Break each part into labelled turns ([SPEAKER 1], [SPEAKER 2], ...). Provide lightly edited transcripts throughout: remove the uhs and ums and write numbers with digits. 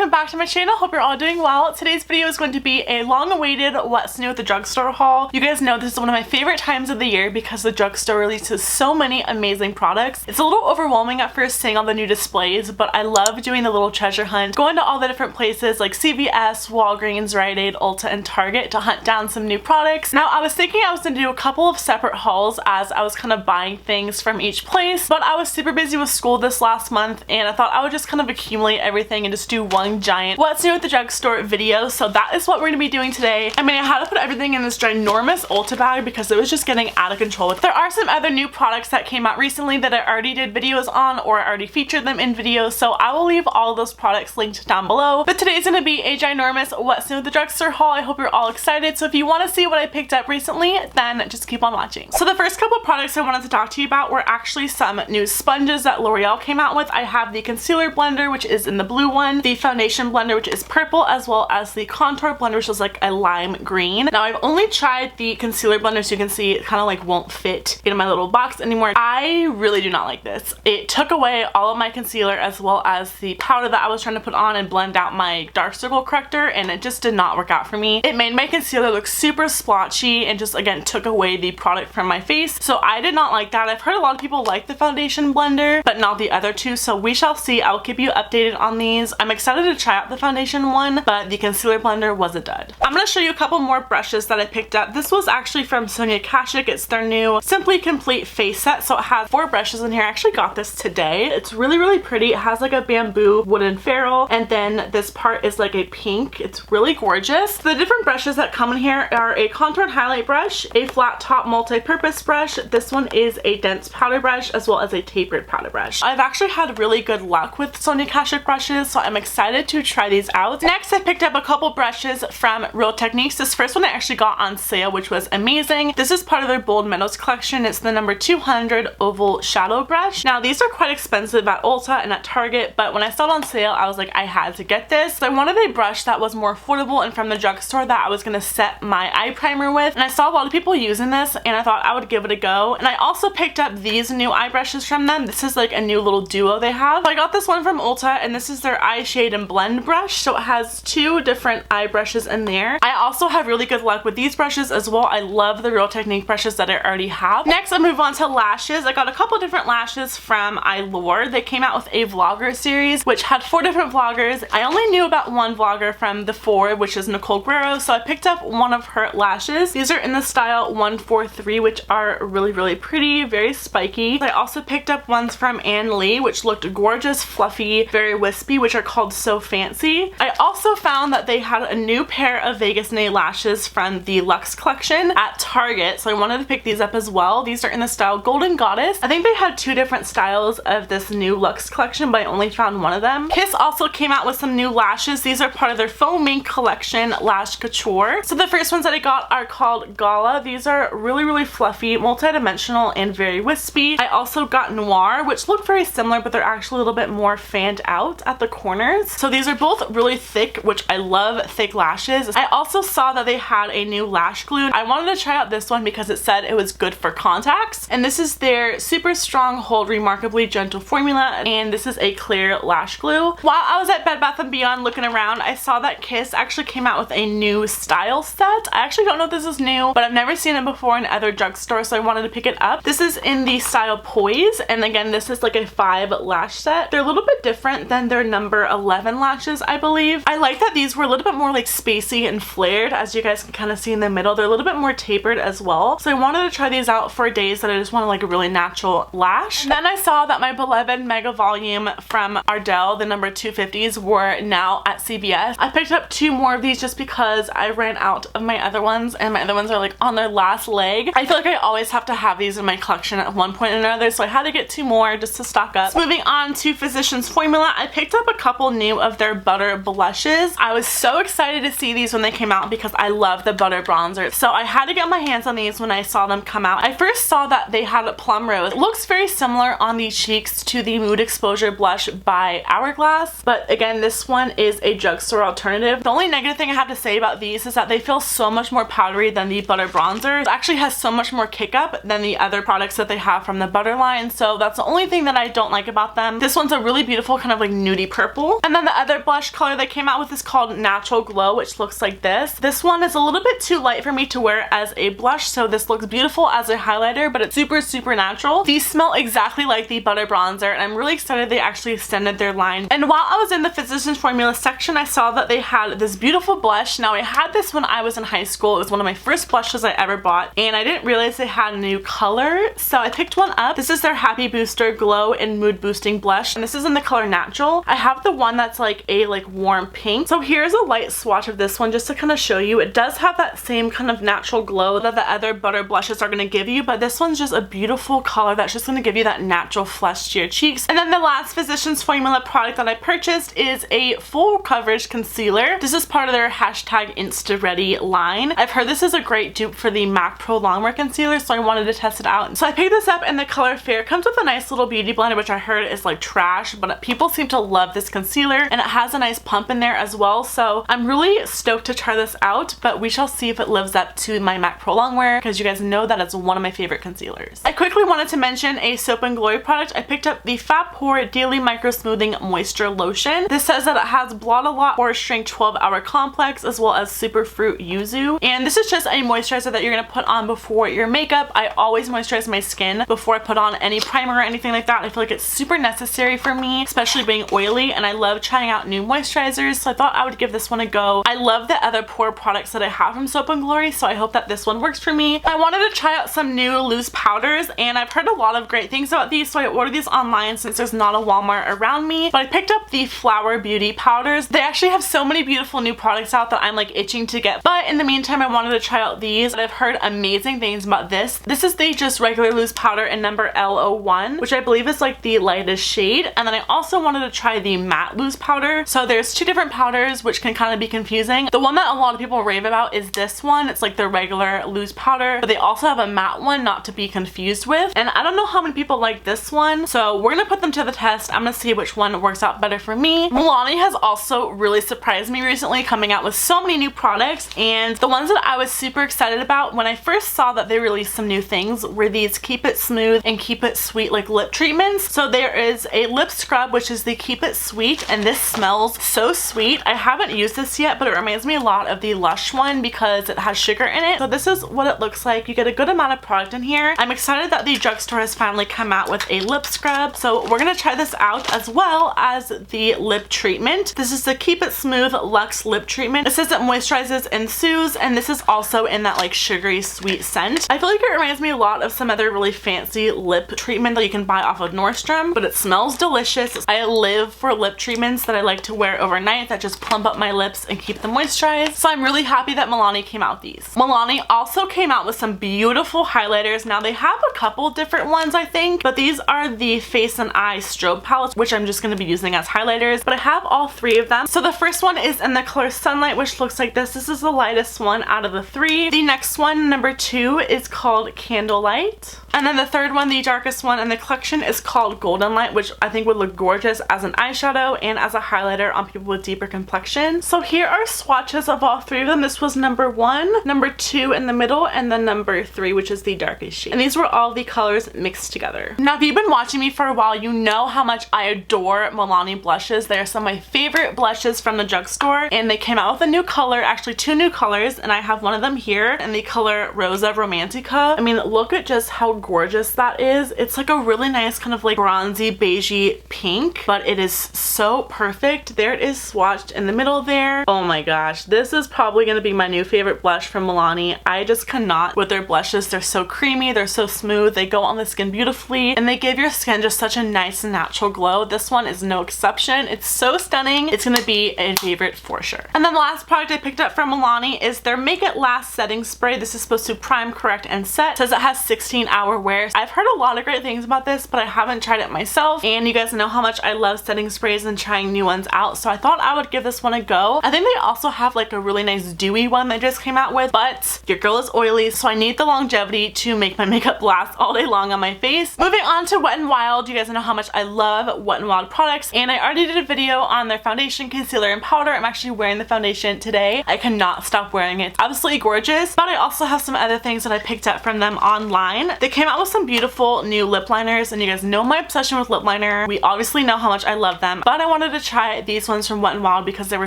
[SPEAKER 1] welcome back to my channel. Hope you're all doing well. Today's video is going to be a long-awaited What's New at the Drugstore haul. You guys know this is one of my favorite times of the year because the drugstore releases so many amazing products. It's a little overwhelming at first seeing all the new displays, but I love doing the little treasure hunt, going to all the different places like CVS, Walgreens, Rite Aid, Ulta, and Target to hunt down some new products. Now, I was thinking I was going to do a couple of separate hauls as I was kind of buying things from each place, but I was super busy with school this last month and I thought I would just kind of accumulate everything and just do one giant What's New at the Drugstore video. So that is what we're going to be doing today. I mean, I had to put everything in this ginormous Ulta bag because it was just getting out of control. There are some other new products that came out recently that I already did videos on or I already featured them in videos, so I will leave all those products linked down below. But today's going to be a ginormous What's New at the Drugstore haul. I hope you're all excited. So if you want to see what I picked up recently, then just keep on watching. So the first couple of products I wanted to talk to you about were actually some new sponges that L'Oreal came out with. I have the concealer blender, which is in the blue one, the foundation blender, which is purple, as well as the contour blender, which is like a lime green. Now, I've only tried the concealer blender, so you can see it kind of like won't fit in my little box anymore. I really do not like this. It took away all of my concealer as well as the powder that I was trying to put on and blend out my dark circle corrector, and it just did not work out for me. It made my concealer look super splotchy and just, again, took away the product from my face, so I did not like that. I've heard a lot of people like the foundation blender, but not the other two, so we shall see. I'll keep you updated on these. I'm excited to try out the foundation one, but the concealer blender was a dud. I'm going to show you a couple more brushes that I picked up. This was actually from Sonia Kashuk. It's their new Simply Complete face set, so it has 4 brushes in here. I actually got this today. It's really, really pretty. It has like a bamboo wooden ferrule, and then this part is like a pink. It's really gorgeous. The different brushes that come in here are a contoured highlight brush, a flat top multi-purpose brush. This one is a dense powder brush, as well as a tapered powder brush. I've actually had really good luck with Sonia Kashuk brushes, so I'm excited to try these out. Next, I picked up a couple brushes from Real Techniques. This first one I actually got on sale, which was amazing. This is part of their Bold Meadows collection. It's the number 200 oval shadow brush. Now, these are quite expensive at Ulta and at Target, but when I saw it on sale, I was like, I had to get this. So I wanted a brush that was more affordable and from the drugstore that I was going to set my eye primer with, and I saw a lot of people using this and I thought I would give it a go. And I also picked up these new eye brushes from them. This is like a new little duo they have. So I got this one from Ulta, and this is their eye shade and blend brush, so it has 2 different eye brushes in there. I also have really good luck with these brushes as well. I love the Real Technique brushes that I already have. Next, I move on to lashes. I got a couple different lashes from Eylure. They came out with a vlogger series which had 4 different vloggers. I only knew about one vlogger from the 4, which is Nicole Guerrero, so I picked up one of her lashes. These are in the style 143, which are really, really pretty, very spiky. I also picked up ones from Ann Lee, which looked gorgeous, fluffy, very wispy, which are called So Fancy. I also found that they had a new pair of Vegas nail lashes from the Luxe collection at Target, so I wanted to pick these up as well. These are in the style Golden Goddess. I think they had 2 different styles of this new Luxe collection, but I only found one of them. Kiss also came out with some new lashes. These are part of their Faux Mink collection, Lash Couture. So the first ones that I got are called Gala. These are really, really fluffy, multi-dimensional, and very wispy. I also got Noir, which look very similar, but they're actually a little bit more fanned out at the corners. So these are both really thick, which I love thick lashes. I also saw that they had a new lash glue. I wanted to try out this one because it said it was good for contacts, and this is their Super Strong Hold Remarkably Gentle formula, and this is a clear lash glue. While I was at Bed Bath & Beyond looking around, I saw that Kiss actually came out with a new style set. I actually don't know if this is new, but I've never seen it before in other drugstores, so I wanted to pick it up. This is in the style Poise, and again, this is like a 5 lash set. They're a little bit different than their number 11 lashes, I believe. I like that these were a little bit more like spacey and flared, as you guys can kind of see in the middle. They're a little bit more tapered as well, so I wanted to try these out for days that I just wanted like a really natural lash. And then I saw that my beloved Mega Volume from Ardell, the number 250s, were now at CVS. I picked up 2 more of these just because I ran out of my other ones, and my other ones are like on their last leg. I feel like I always have to have these in my collection at one point or another, so I had to get 2 more just to stock up. So moving on to Physicians Formula, I picked up a couple new of their butter blushes. I was so excited to see these when they came out because I love the butter bronzer, so I had to get my hands on these when I saw them come out. I first saw that they had a plum rose. It looks very similar on the cheeks to the Mood Exposure blush by Hourglass, but again, this one is a drugstore alternative. The only negative thing I have to say about these is that they feel so much more powdery than the butter bronzer. It actually has so much more kick up than the other products that they have from the butter line, so that's the only thing that I don't like about them. This one's a really beautiful kind of like nudie purple, and then the the other blush color they came out with is called Natural Glow, which looks like this. This one is a little bit too light for me to wear as a blush, so this looks beautiful as a highlighter, but it's super natural. These smell exactly like the Butter Bronzer, and I'm really excited they actually extended their line. And while I was in the Physicians Formula section, I saw that they had this beautiful blush. Now, I had this when I was in high school. It was one of my first blushes I ever bought, and I didn't realize they had a new color, so I picked one up. This is their Happy Booster Glow and Mood Boosting Blush, and this is in the color Natural. I have the one that's like a warm pink. So here's a light swatch of this one just to kind of show you. It does have that same kind of natural glow that the other butter blushes are going to give you, but this one's just a beautiful color that's just going to give you that natural flush to your cheeks. And then the last Physicians Formula product that I purchased is a full coverage concealer. This is part of their hashtag InstaReady line. I've heard this is a great dupe for the MAC Pro Longwear concealer, so I wanted to test it out. So I picked this up in the color Fair. It comes with a nice little beauty blender, which I heard is like trash, but people seem to love this concealer, and it has a nice pump in there as well, so I'm really stoked to try this out, but we shall see if it lives up to my MAC Pro Longwear, because you guys know that it's one of my favorite concealers. I quickly wanted to mention a Soap & Glory product. I picked up the Fat Pore Daily Micro Smoothing Moisture Lotion. This says that it has Blot a Lot Pore Shrink 12-Hour Complex as well as Superfruit Yuzu, and this is just a moisturizer that you're going to put on before your makeup. I always moisturize my skin before I put on any primer or anything like that. I feel like it's super necessary for me, especially being oily, and I love trying out new moisturizers, so I thought I would give this one a go. I love the other pore products that I have from Soap & Glory, so I hope that this one works for me. I wanted to try out some new loose powders, and I've heard a lot of great things about these, so I ordered these online since there's not a Walmart around me, but I picked up the Flower Beauty powders. They actually have so many beautiful new products out that I'm like itching to get, but in the meantime I wanted to try out these. I've heard amazing things about this. This is the just regular loose powder in number L01, which I believe is like the lightest shade, and then I also wanted to try the matte loose powder. So there's two different powders, which can kind of be confusing. The one that a lot of people rave about is this one. It's like the regular loose powder, but they also have a matte one, not to be confused with, and I don't know how many people like this one, so we're gonna put them to the test. I'm gonna see which one works out better for me. Milani has also really surprised me recently, coming out with so many new products, and the ones that I was super excited about when I first saw that they released some new things were these Keep It Smooth and Keep It Sweet like lip treatments. So there is a lip scrub, which is the Keep It Sweet, and this smells so sweet. I haven't used this yet, but it reminds me a lot of the Lush one because it has sugar in it. So this is what it looks like. You get a good amount of product in here. I'm excited that the Drugstore has finally come out with a lip scrub, so we're gonna try this out as well as the lip treatment. This is the Keep It Smooth Luxe Lip Treatment. It says it moisturizes and soothes, and this is also in that like sugary sweet scent. I feel like it reminds me a lot of some other really fancy lip treatment that you can buy off of Nordstrom, but it smells delicious. I live for lip treatments that I like to wear overnight that just plump up my lips and keep them moisturized, so I'm really happy that Milani came out with these. Milani also came out with some beautiful highlighters. Now they have a couple different ones I think, but these are the Face and Eye Strobe palettes, which I'm just going to be using as highlighters, but I have all three of them. So the first one is in the color Sunlight, which looks like this. This is the lightest one out of the three. The next one, number 2, is called Candlelight. And then the third one, the darkest one in the collection, is called Golden Light, which I think would look gorgeous as an eyeshadow and as a highlighter on people with deeper complexion. So here are swatches of all three of them. This was number 1, number 2 in the middle, and then number 3, which is the darkest shade. And these were all the colors mixed together. Now, if you've been watching me for a while, you know how much I adore Milani blushes. They are some of my favorite blushes from the Drugstore, and they came out with a new color, actually 2 new colors, and I have one of them here in the color Rosa Romantica. I mean, look at just how gorgeous that is. It's like a really nice kind of like bronzy beigey pink, but it is so perfect. There it is swatched in the middle there. Oh my gosh, this is probably gonna be my new favorite blush from Milani. I just cannot with their blushes. They're so creamy, they're so smooth, they go on the skin beautifully, and they give your skin just such a nice natural glow. This one is no exception. It's so stunning. It's gonna be a favorite for sure. And then the last product I picked up from Milani is their Make It Last setting spray. This is supposed to prime, correct, and set. It says it has 16-hour wear. I've heard a lot of great things about this, but I haven't tried it myself, and you guys know how much I love setting sprays and trying new ones out, so I thought I would give this one a go. I think they also have like a really nice dewy one they just came out with, but your girl is oily, so I need the longevity to make my makeup last all day long on my face. Moving on to Wet n Wild. You guys know how much I love Wet n Wild products, and I already did a video on their foundation, concealer, and powder. I'm actually wearing the foundation today. I cannot stop wearing it. It's absolutely gorgeous, but I also have some other things that I picked up from them online. They came out with some beautiful new lip liners, and you guys know my obsession with lip liner. We obviously know how much I love them, but I wanted excited to try these ones from Wet n Wild because they were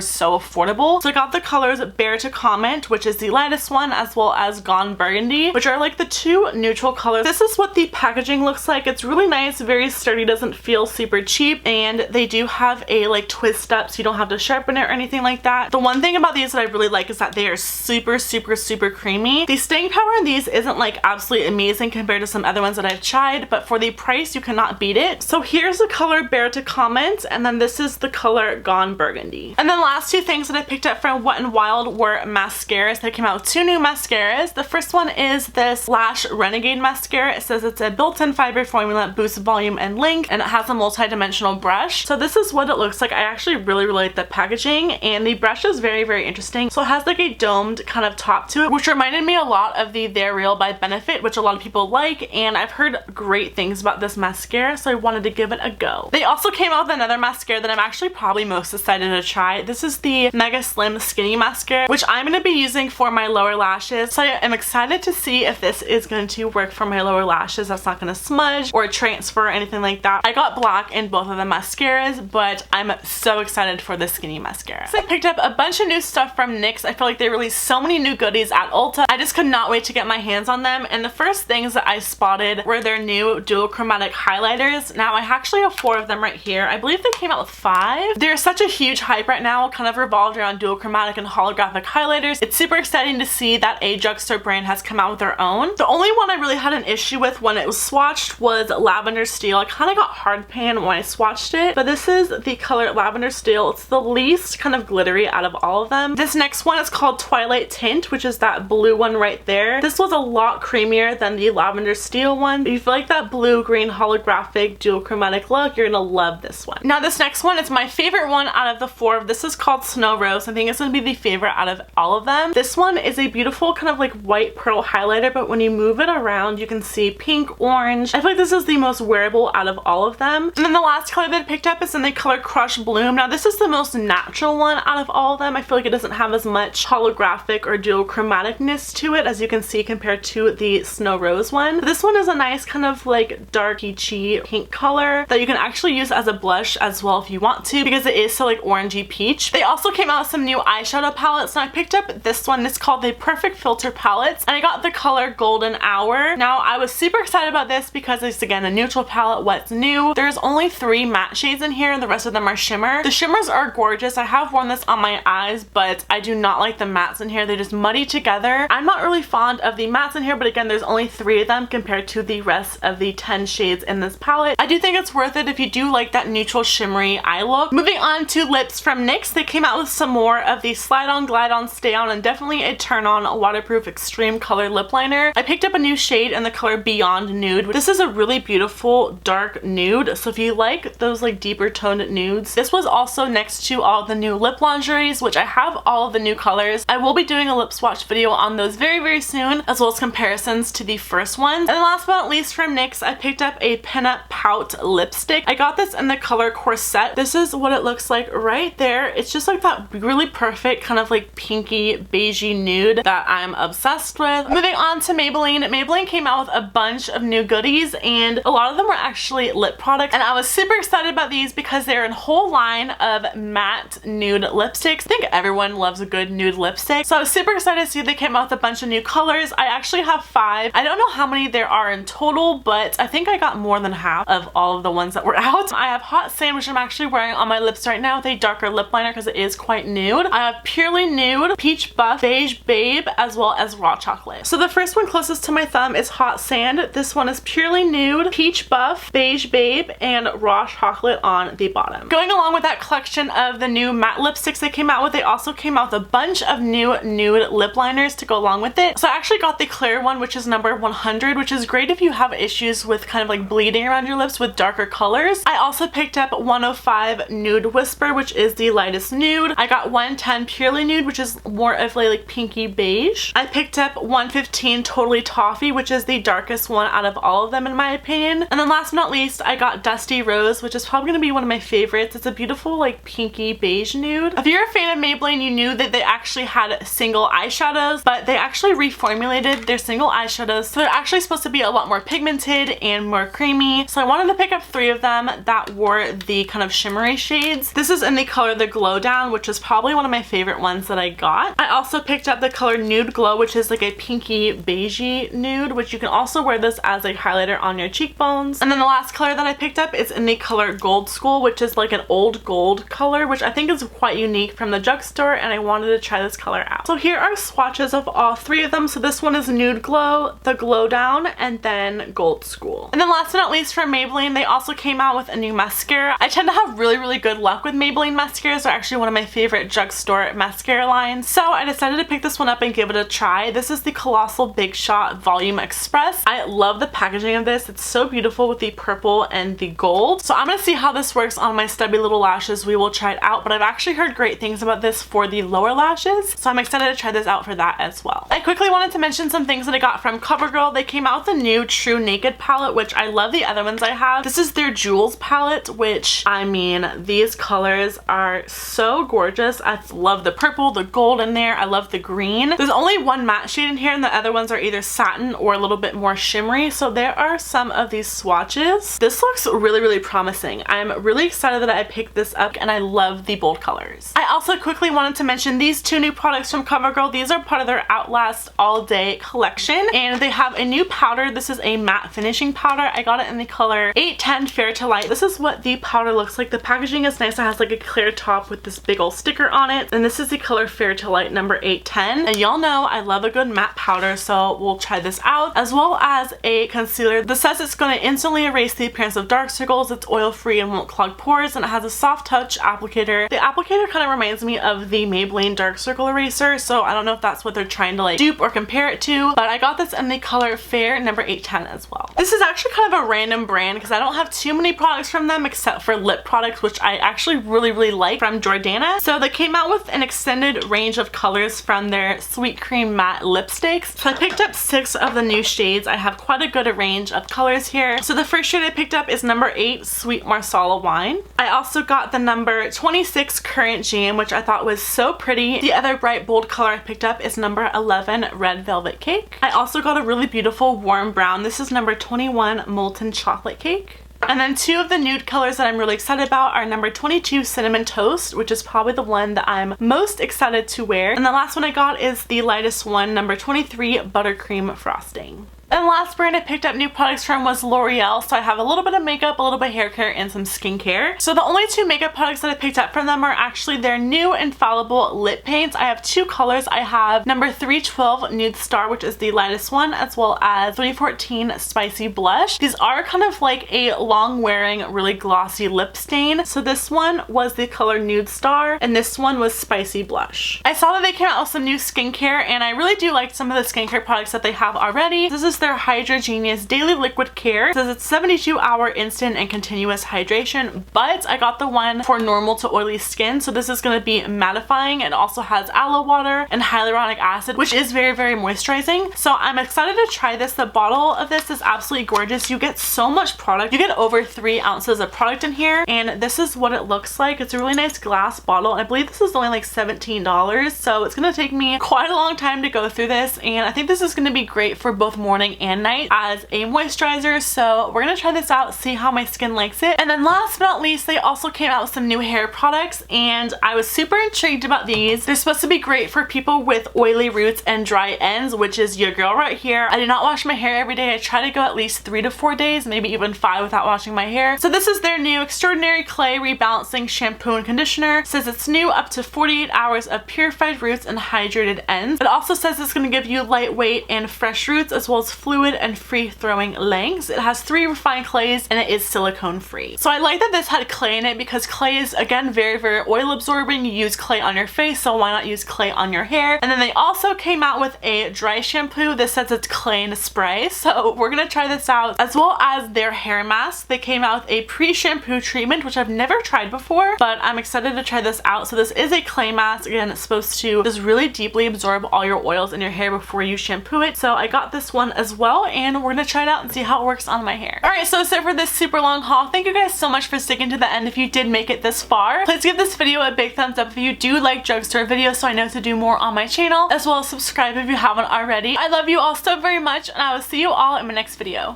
[SPEAKER 1] so affordable. So I got the colors Bear to Comment, which is the lightest one, as well as Gone Burgundy, which are like the two neutral colors. This is what the packaging looks like. It's really nice, very sturdy, doesn't feel super cheap, and they do have a like twist up so you don't have to sharpen it or anything like that. The one thing about these that I really like is that they are super creamy. The staying power in these isn't like absolutely amazing compared to some other ones that I've tried, but for the price you cannot beat it. So here's the color Bear to Comment, and then this is the color Gone Burgundy. And then last two things that I picked up from Wet n Wild were mascaras. They came out with two new mascaras. The first one is this Lash Renegade mascara. It says it's a built-in fiber formula, boosts volume and length, and it has a multi-dimensional brush. So this is what it looks like. I actually really like the packaging, and the brush is very interesting. So it has like a domed kind of top to it, which reminded me a lot of the They're Real by Benefit, which a lot of people like, and I've heard great things about this mascara, so I wanted to give it a go. They also came out with another mascara that I'm actually probably most excited to try. This is the Mega Slim Skinny Mascara, which I'm going to be using for my lower lashes. So I am excited to see if this is going to work for my lower lashes. That's not going to smudge or transfer or anything like that. I got black in both of the mascaras, but I'm so excited for the Skinny Mascara. So I picked up a bunch of new stuff from NYX. I feel like they released so many new goodies at Ulta. I just could not wait to get my hands on them, and the first things that I spotted were their new dual chromatic highlighters. Now I actually have 4 of them right here. I believe they came out with 5. There's such a huge hype right now, kind of revolved around dual chromatic and holographic highlighters. It's super exciting to see that a drugstore brand has come out with their own. The only one I really had an issue with when it was swatched was Lavender Steel. I kind of got hard pan when I swatched it, but this is the color Lavender Steel. It's the least kind of glittery out of all of them. This next one is called Twilight Tint, which is that blue one right there. This was a lot creamier than the Lavender Steel one. If you feel like that blue-green holographic dual chromatic look, you're gonna love this one. Now this next one is my favorite one out of the 4. This is called Snow Rose. I think it's gonna be the favorite out of all of them. This one is a beautiful kind of like white pearl highlighter, but when you move it around you can see pink, orange. I feel like this is the most wearable out of all of them. And then the last color that I picked up is in the color Crush Bloom. Now this is the most natural one out of all of them. I feel like it doesn't have as much holographic or dual chromaticness to it, as you can see, compared to the Snow Rose one. This one is a nice kind of like dark peachy pink color that you can actually use as a blush as well if you want to, because it is so like orangey peach. They also came out with some new eyeshadow palettes, and I picked up this one. It's called the Perfect Filter Palettes, and I got the color Golden Hour. Now I was super excited about this because it's again a neutral palette. What's new? There's only 3 matte shades in here, and the rest of them are shimmer. The shimmers are gorgeous. I have worn this on my eyes, but I do not like the mattes in here. They just muddy together. I'm not really fond of the mattes in here, but again, there's only 3 of them compared to the rest of the 10 shades in this palette. I do think it's worth it if you do like that neutral shimmery eye look. Moving on to lips from NYX. They came out with some more of the Slide On, Glide On, Stay On, and definitely a turn on waterproof extreme color lip liner. I picked up a new shade in the color Beyond Nude. This is a really beautiful dark nude, so if you like those like deeper toned nudes, this was also next to all the new lip lingeries, which I have all of the new colors. I will be doing a lip swatch video on those very soon, as well as comparisons to the first one. And then last but not least from NYX, I picked up a Pinup Pout lipstick. I got this in the color Corset. This is what it looks like right there. It's just like that really perfect kind of like pinky beigey nude that I'm obsessed with. Moving on to Maybelline. Maybelline came out with a bunch of new goodies, and a lot of them were actually lip products, and I was super excited about these because they're a whole line of matte nude lipsticks. I think everyone loves a good nude lipstick, so I was super excited to see they came out with a bunch of new colors. I actually have 5. I don't know how many there are in total, but I think I got more than half of all of the ones that were out. I have Hot Sand, which I'm actually wearing on my lips right now with a darker lip liner because it is quite nude. I have Purely Nude, Peach Buff, Beige Babe, as well as Raw Chocolate. So the first one closest to my thumb is Hot Sand. This one is Purely Nude, Peach Buff, Beige Babe, and Raw Chocolate on the bottom. Going along with that collection of the new matte lipsticks they came out with, they also came out with a bunch of new nude lip liners to go along with it. So I actually got the clear one, which is number 100, which is great if you have issues with kind of like bleeding around your lips with darker colors. I also picked up 105 Nude Whisper, which is the lightest nude. I got 110 Purely Nude, which is more of like pinky beige. I picked up 115 Totally Toffee, which is the darkest one out of all of them in my opinion. And then last but not least, I got Dusty Rose, which is probably going to be one of my favorites. It's a beautiful like pinky beige nude. If you're a fan of Maybelline, you knew that they actually had single eyeshadows, but they actually reformulated their single eyeshadows, so they're actually supposed to be a lot more pigmented and more creamy. So I wanted to pick up 3 of them that were the kind of shimmery shimmery shades. This is in the color The Glow Down, which is probably one of my favorite ones that I got. I also picked up the color Nude Glow, which is like a pinky beigey nude, which you can also wear this as a highlighter on your cheekbones. And then the last color that I picked up is in the color Gold School, which is like an old gold color, which I think is quite unique from the drugstore, and I wanted to try this color out. So here are swatches of all three of them. So this one is Nude Glow, The Glow Down, and then Gold School. And then last but not least, from Maybelline, they also came out with a new mascara. I tend to have really good luck with Maybelline mascaras. They're actually one of my favorite drugstore mascara lines. So I decided to pick this one up and give it a try. This is the Colossal Big Shot Volume Express. I love the packaging of this. It's so beautiful with the purple and the gold. So I'm gonna see how this works on my stubby little lashes. We will try it out, but I've actually heard great things about this for the lower lashes, so I'm excited to try this out for that as well. I quickly wanted to mention some things that I got from CoverGirl. They came out with a new True Naked palette, which I love the other ones I have. This is their Jewels palette, which, I mean, these colors are so gorgeous. I love the purple, the gold in there. I love the green. There's only one matte shade in here, and the other ones are either satin or a little bit more shimmery. So there are some of these swatches. This looks really promising. I'm really excited that I picked this up, and I love the bold colors. I also quickly wanted to mention these two new products from CoverGirl. These are part of their Outlast All Day collection, and they have a new powder. This is a matte finishing powder. I got it in the color 810 Fair to Light. This is what the powder looks like. The packaging is nice. It has like a clear top with this big old sticker on it, and this is the color Fair to Light number 810. And y'all know I love a good matte powder, so we'll try this out, as well as a concealer. This says it's going to instantly erase the appearance of dark circles. It's oil free and won't clog pores, and it has a soft touch applicator. The applicator kind of reminds me of the Maybelline Dark Circle Eraser, so I don't know if that's what they're trying to like dupe or compare it to, but I got this in the color Fair number 810 as well. This is actually kind of a random brand because I don't have too many products from them except for lip products, which I actually really like, from Jordana. So they came out with an extended range of colors from their Sweet Cream Matte lipsticks. So I picked up 6 of the new shades. I have quite a good range of colors here. So the first shade I picked up is number 8 Sweet Marsala Wine. I also got the number 26 Currant Jam, which I thought was so pretty. The other bright bold color I picked up is number 11 Red Velvet Cake. I also got a really beautiful warm brown. This is number 21 Molten Chocolate Cake. And then 2 of the nude colors that I'm really excited about are number 22 Cinnamon Toast, which is probably the one that I'm most excited to wear. And the last one I got is the lightest one, number 23 Buttercream Frosting. And the last brand I picked up new products from was L'Oreal. So I have a little bit of makeup, a little bit of hair care, and some skincare. So the only 2 makeup products that I picked up from them are actually their new Infallible lip paints. I have 2 colors. I have number 312 Nude Star, which is the lightest one, as well as 314 Spicy Blush. These are kind of like a long wearing, really glossy lip stain. So this one was the color Nude Star, and this one was Spicy Blush. I saw that they came out with some new skincare, and I really do like some of the skincare products that they have already. This is their Hydra Genius Daily Liquid Care. It says it's 72-hour instant and continuous hydration, but I got the one for normal to oily skin, so this is going to be mattifying. It also has aloe water and hyaluronic acid, which is very moisturizing. So I'm excited to try this. The bottle of this is absolutely gorgeous. You get so much product. You get over 3 ounces of product in here, and this is what it looks like. It's a really nice glass bottle, and I believe this is only like $17, so it's going to take me quite a long time to go through this, and I think this is going to be great for both morning and night as a moisturizer. So we're gonna try this out, see how my skin likes it. And then last but not least, they also came out with some new hair products, and I was super intrigued about these. They're supposed to be great for people with oily roots and dry ends, which is your girl right here. I do not wash my hair every day. I try to go at least 3 to 4 days, maybe even 5 without washing my hair. So this is their new Extraordinary Clay Rebalancing Shampoo and Conditioner. It says it's new, up to 48 hours of purified roots and hydrated ends. It also says it's going to give you lightweight and fresh roots, as well as fluid and free-throwing lengths. It has 3 refined clays, and it is silicone free. So I like that this had clay in it, because clay is, again, very oil absorbing. You use clay on your face, so why not use clay on your hair? And then they also came out with a dry shampoo. This says it's clay and spray, so we're gonna try this out, as well as their hair mask. They came out with a pre-shampoo treatment, which I've never tried before, but I'm excited to try this out. So this is a clay mask. Again, it's supposed to just really deeply absorb all your oils in your hair before you shampoo it. So I got this one as well, and we're gonna try it out and see how it works on my hair. Alright, so that's it for this super long haul. Thank you guys so much for sticking to the end if you did make it this far. Please give this video a big thumbs up if you do like drugstore videos, so I know to do more on my channel, as well as subscribe if you haven't already. I love you all so very much, and I will see you all in my next video.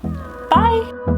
[SPEAKER 1] Bye!